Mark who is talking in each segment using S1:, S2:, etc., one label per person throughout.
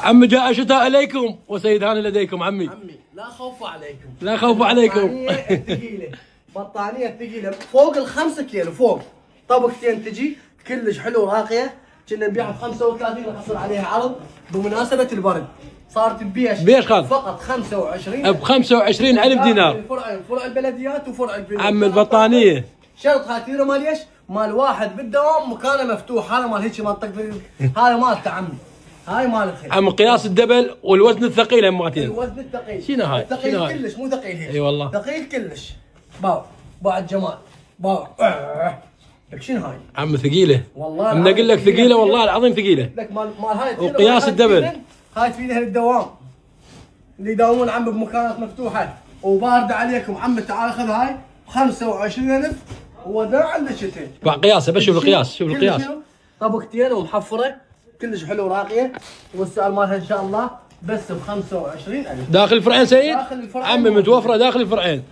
S1: عمي جاء الشتاء اليكم وسيد هاني لديكم عمي.
S2: لا خوف عليكم.
S1: لا خوف عليكم.
S2: بطانية ثقيلة، بطانية ثقيلة فوق ال5 كيلو فوق. طبقتين تجي كلش حلو راقية، كنا نبيعها ب 35 نحصل عليها عرض بمناسبة البرد. صارت ببيش
S1: خالد
S2: فقط 25
S1: ب 25,000 دينار.
S2: فرع البلديات وفرع البنوك.
S1: عم البطانية
S2: شرط هاي تدري مال ايش؟ مال واحد بالدوام مكانه مفتوح، هذا مال هيك منطقة، هذا مالته عمي. هاي مالتها
S1: عم قياس الدبل والوزن الثقيل هماتين.
S2: الوزن الثقيل.
S1: شنو هاي؟
S2: ثقيل كلش مو ثقيل هيك.
S1: اي والله
S2: ثقيل كلش. بعد جمال. لك شنو هاي؟
S1: عم ثقيلة
S2: والله
S1: من اقول لك ثقيلة والله العظيم ثقيلة.
S2: لك مال هاي
S1: وقياس الدبل.
S2: هاي تفيدها للدوام. اللي يداومون عم بمكانات مفتوحة وباردة عليكم عم تعال خذ هاي ب 25,000 وداعا للشتاء.
S1: قياسه بس شوف القياس شوف القياس.
S2: طبقتين ومحفرة كلش حلو راقية، والسعر مالها ان شاء الله بس ب 25,000.
S1: داخل الفرعين سيد؟
S2: داخل الفرعين
S1: عمي متوفرة داخل الفرعين.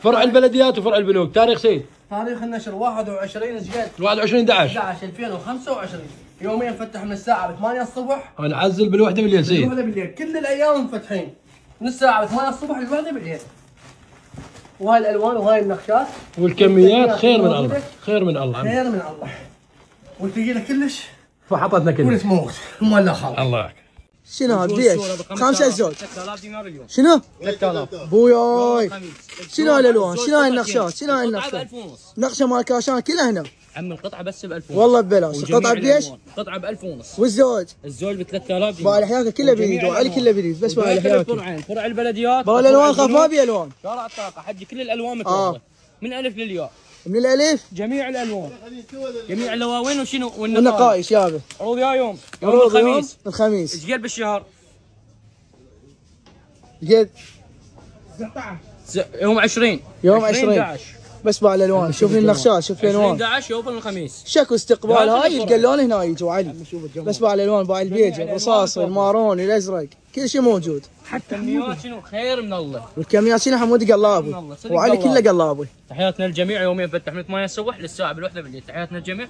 S1: فرع البلديات وفرع البنوك. تاريخ سيد؟
S2: تاريخ النشر 21 شقد؟
S1: 21/11/2025.
S2: يوميا نفتح من الساعة 8 الصبح.
S1: ونعزل بالوحدة بالليل سيد.
S2: بالوحدة بالليل، كل الأيام مفتحين من الساعة 8 الصبح للوحدة بالليل. وهاي الألوان وهاي النقشات
S1: والكميات خير من الله، خير من الله عمي.
S2: خير من الله. والثقيلة كلش
S1: فحطتنا كلش.
S2: ونتموت مولع خالص.
S1: الله.
S2: شنو هذا بيش؟ 5 زوج.
S3: 3000 دينار اليوم.
S2: شنو؟
S3: 3000.
S2: بوياي. شنو هالالوان؟ شنو هاي النقشات؟ شنو هاي
S3: القطعة
S2: النقشات؟
S3: ب 1000 ونص.
S2: نقشة مال كاشان كلها هنا.
S3: عم القطعة بس ب 1000 ونص.
S2: والله ببلاش. القطعة بليش؟
S3: القطعة ب 1000 ونص.
S2: والزوج؟
S3: الزوج ب 3000 دينار.
S2: باقي حياته كله بيد وعلي كله بيد بس باقي حياته.
S3: فرعين، فرع البلديات.
S2: باقي الالوان خاف ما ابي الوان.
S3: شارع الطاقة حجي كل الالوان متوفرة. من الف للياء.
S2: من الالف؟
S3: جميع الالوان. جميع اللواوين وشنو؟
S2: والنقايش يابا.
S3: عروض يا يوم الخميس.
S2: الخميس.
S3: ايش قد بالشهر؟
S2: قد؟
S3: يوم 20.
S2: يوم 20 بس باقي الالوان. شوف لي النقشات شوف لي الالوان.
S3: 11 يوم الخميس.
S2: شكو استقبال هاي يلقى هنا يجوا علي. بس باقي الالوان باقي البيج الرصاصي الماروني الازرق كل شيء موجود.
S3: حتى الكميات شنو خير من الله.
S2: والكميات شنو حمود قلابي وعلي كله قلابي.
S3: تحياتنا للجميع. يوميا نفتح من 8 الصبح للساعة بالوحدة بالليل. تحياتنا للجميع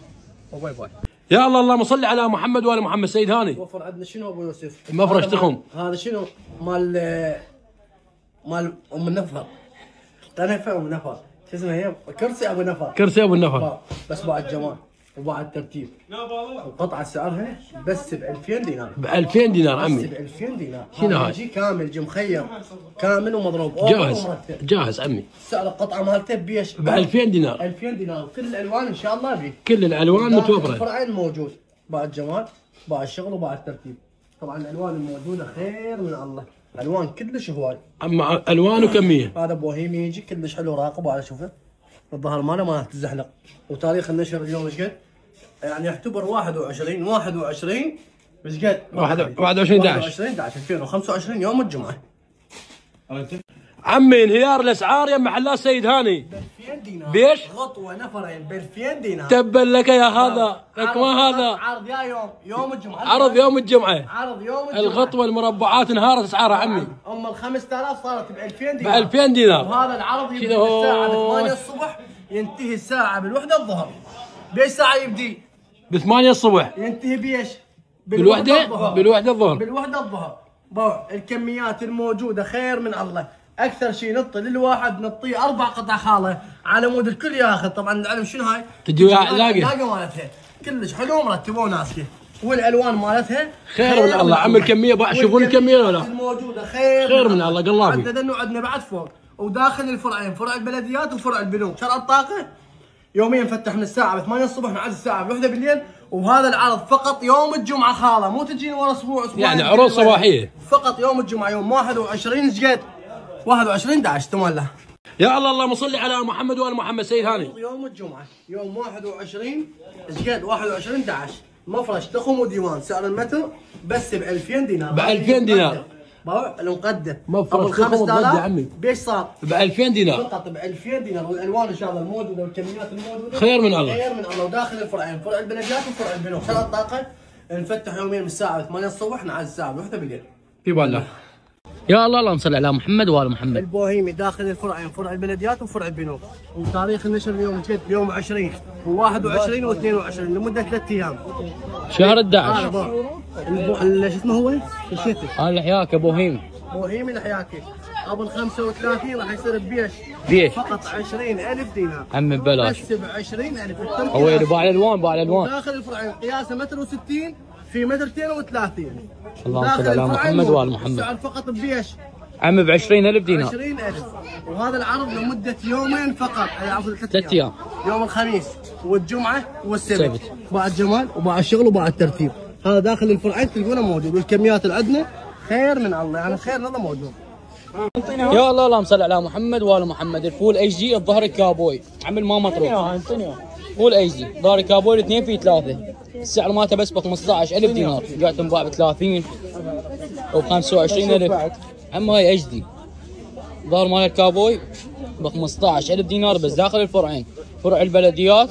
S3: وباي باي.
S1: يا الله اللهم صل على محمد وآل محمد. سيد هاني
S2: وفر عندنا شنو ابو يوسف؟
S1: مفرش تخم.
S2: هذا شنو؟ مال ام النفر. طنفه ام النفر. شو اسمها هي؟ كرسي ابو نفر.
S1: كرسي ابو النفر.
S2: بس بعد جمال وبعد ترتيب. القطعة سعرها بس ب 2000 دينار.
S1: ب 2000 دينار عمي.
S2: بس ب 2000 دينار.
S1: شنو هاي؟
S2: يجي كامل مخيم كامل ومضروب
S1: جاهز جاهز عمي.
S2: سعر القطعة مالته بيش
S1: ب 2000 دينار.
S2: 2000 دينار كل الالوان ان شاء الله بيه.
S1: كل الالوان متوفرة.
S2: الفرعين موجود. بعد جمال بعد الشغل وبعد الترتيب. طبعا الالوان الموجودة خير من الله. الوان كلش هواي.
S1: اما الوان وكمية.
S2: هذا بوهيمي يجي كلش حلو راقب على شوفه. الظهر ماله ما تزحلق. وتاريخ النشر اليوم ايش قد؟ يعني يعتبر 21 ايش قد؟
S1: 21/11/2025
S2: يوم الجمعة.
S1: عمي انهيار الاسعار يا محلات سيد هاني.
S2: ب 2000 دينار.
S1: بيش؟
S2: غطوة نفرين ب 2000 دينار.
S1: تبا لك يا هذا لك ما هذا.
S2: عرض يا يوم الجمعة.
S1: عرض يوم الجمعة.
S2: عرض يوم الجمعة.
S1: الغطوة المربعات انهارت اسعارها عمي.
S2: ام ال 5000 صارت ب 2000
S1: ب
S2: دينار.
S1: 2000 دينار.
S2: وهذا العرض يبدأ الساعة 8 الصبح ينتهي الساعة بالوحدة الظهر. بايش ساعة يبدي؟
S1: ب 8 الصبح.
S2: ينتهي بايش؟
S1: بالوحدة الظهر.
S2: بالوحدة الظهر. بوع الكميات الموجودة خير من الله. اكثر شيء نطي للواحد نطيه 4 قطع خاله على مود الكل ياخذ. طبعا العلم شنو هاي؟
S1: تجي لاقي
S2: مالتها كلش حلو مرتبه وناسكه. والالوان مالتها
S1: خير من الله. عم الكمية بقى شوفون الكمية ولا لا؟
S2: الموجودة خير
S1: من الله قلابي.
S2: عندنا انه عندنا بعد فوق وداخل الفرعين فرع البلديات وفرع البنوك. شرع الطاقة يوميا نفتح من الساعة 8 الصبح نعد الساعة 1 بالليل. وهذا العرض فقط يوم الجمعة خاله مو تجيني ورا اسبوع
S1: يعني عروض صباحية.
S2: فقط يوم الجمعة يوم 21 شقد؟ 21/11 تمولى.
S1: يا الله اللهم صل على محمد وآل محمد. سيد هاني
S2: يوم الجمعة يوم 21 شقد؟ 21/11 مفرش تخم وديوان. سعر المتر بس ب 2000 دينار.
S1: ب 2000 دينار.
S2: المقدم
S1: مفرش تخم وضد عمي.
S2: بيش صار؟
S1: ب 2000 دينار.
S2: فقط ب 2000 دينار. والالوان ان شاء الله الموجودة والكميات الموجودة
S1: خير من الله.
S2: خير من الله. وداخل الفرعين فرع البلديات وفرع البنوك. شرع الطاقة نفتح يوميا من الساعة 8 الصبح نعد الساعة 1 بالليل.
S1: في بالله.
S3: يا الله اللهم صل على محمد وآل محمد.
S2: البوهيمي داخل الفرعين، فرع البلديات وفرع البنوك. وتاريخ النشر اليوم جد يوم 20 و21 و22 لمده 3 ايام.
S3: شهر 11.
S2: شو اسمه هو؟ نسيته.
S3: الحياكة بوهيمي.
S2: بوهيمي الحياكي. قبل 35 راح يصير ببيش.
S3: بيش.
S2: فقط 20,000 دينار.
S3: عم ببلاش.
S2: بس ب 20,000.
S3: هو يربع الالوان باع الالوان.
S2: داخل الفرعين قياسه 1.60 في 230.
S3: اللهم صل على محمد وآل محمد.
S2: السعر فقط ببيش.
S3: عم ب 20,000 دينار.
S2: 20,000. وهذا العرض لمده يومين فقط، اي عفوا
S3: 3 ايام.
S2: يوم الخميس والجمعه والسبت. باع الجمال وباع الشغل وباع الترتيب. هذا داخل الفرعين تلقونه موجود، والكميات اللي عندنا خير من الله، يعني خير هذا موجود.
S3: يا الله اللهم صل على محمد وآل محمد. الفول اتش جي الظهر الكابوي عمل ما مطروح. فول اتش جي ظهر الكابوي 2 في 3. السعر مالته بس ب 15,000 دينار. قاعد تنباع ب 30 او 25,000. اما هاي اتش دي ظهر مال الكابوي ب 15,000 دينار بس داخل الفرعين، فرع البلديات،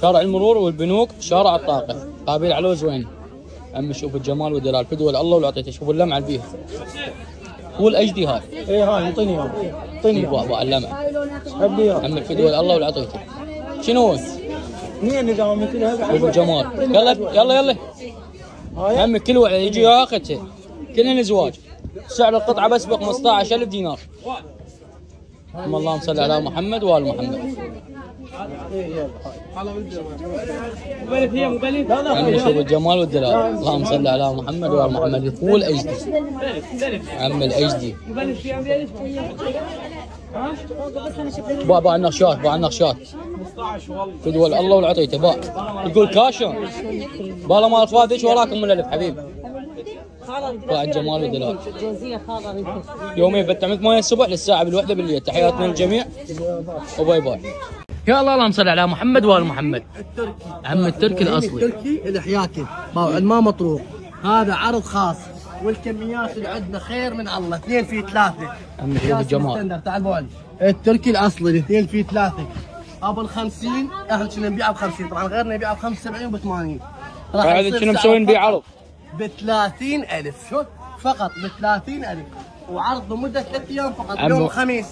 S3: شارع المرور والبنوك، شارع الطاقه، قابل على زوين. اما شوف الجمال والدلال، فدوى الله والعطيته، شوف اللمعه اللي بيها. فول اتش دي هاي.
S1: اي هاي اعطيني اياه. اعطيني
S3: باع اللمعه.
S1: حب لي
S3: اما الفدوى الله والعطيته. شنو هو؟
S1: منين اذا مثل هذا؟
S3: شوف الجمال. يلا يلا يلا. عمي كل واحد يجي ياخذها. كلهن ازواج. سعر القطعه بس ب 15,000 دينار. اللهم صل على محمد وآل محمد. عمي شوف الجمال والدلال. اللهم صل على محمد وآل محمد. الفول اتش دي. عم الاتش دي. باع النقشات، باع النقشات. فدوى الله والعطيته باع. تقول كاشون. بالا ما الفاذش وراكم من الالف حبيبي. باع الجمال والدلال. يومين فتحت مويه الصبح للساعه بالوحده بالليل. تحياتنا للجميع وباي باي. يا الله اللهم صل على محمد وآل محمد.
S2: التركي.
S3: عم التركي الاصلي.
S2: التركي الحياكي باع ما مطروح. هذا عرض خاص، والكميات اللي عندنا خير من الله. 2 في 3.
S3: عم شوف الجمال.
S2: تعال ابو علي. التركي الاصلي 2 في 3. قبل 50 احنا كنا نبيعه ب 50، طبعا غيرنا يبيعه ب 75 وب 80.
S3: هذا شنو مسوين بيه عرض؟
S2: ب 30,000. شوف فقط ب 30,000. وعرض لمده 3 ايام فقط، يوم الخميس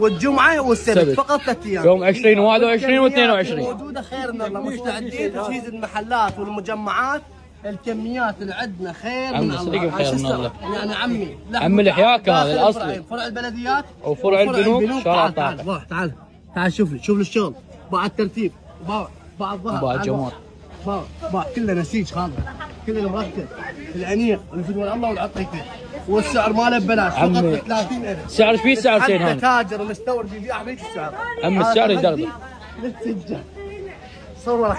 S2: والجمعه والسبت فقط 3 ايام.
S3: يوم 20 و21 و22
S2: موجوده خير من الله. مستعدين تجهيز المحلات والمجمعات. الكميات اللي عندنا خير من الله.
S3: صدق خير من الله.
S2: يعني
S3: عم الحياكه هذا الاصلي.
S2: فرع البلديات
S3: وفرع البنوك شارع الطاقه.
S2: تعال شوف لي الشغل. باع الترتيب، باع الظهر،
S3: باع الجمال،
S2: باع كله نسيج خالص، كله مرتب. الانيق الفدوى الله والعطيته. والسعر ماله ببلاش فقط ب 30,000.
S3: سعر فيه سعر زين هذا.
S2: تاجر ومستورد يبيع بهيك السعر.
S3: اما السعر يدغدغ.
S2: للتجار صور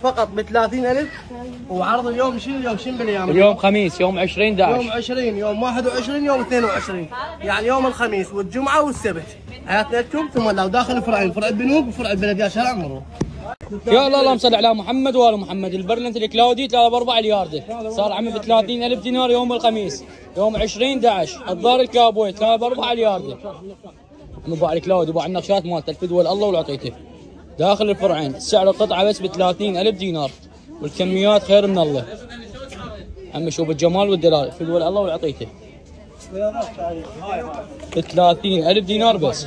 S2: فقط ب 30,000. وعرض اليوم شنو بالايام؟
S3: اليوم خميس يوم 20 11.
S2: يوم 20 يوم 21 يوم 22. يعني يوم الخميس والجمعه والسبت. حياتنا لكم. ثم لو داخل الفرعين، فرع البنوك وفرع البلديات شارع المرور.
S3: يا الله اللهم صل على محمد وآل محمد. البرلنت الكلاودي 3 ب 4 الياردة صار عمي ب 30,000 دينار يوم الخميس يوم 20 11. الدار الكابوي 3 ب 4 الياردة. باع الكلاودي باع النقشات مالته الفدوى الله والعطيته داخل الفرعين. سعر القطعه بس ب 30,000 دينار والكميات خير من الله. عمي شوف الجمال والدلال، فدوى الله والعطيته ب 30,000 دينار بس.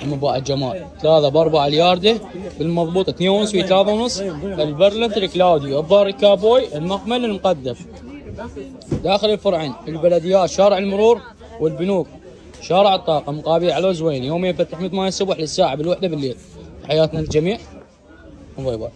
S3: عم باع الجمال 3 ب 4 الياردة بالمضبوط 2 ونص في 3 ونص. البرلنت الكلاودي الظهر الكابوي المقمل المقدف داخل الفرعين. البلديات شارع المرور والبنوك شارع الطاقة مقابل على زوين. يومين فتح 8 الصبح للساعة بالوحدة بالليل. حياتنا للجميع وباي باي.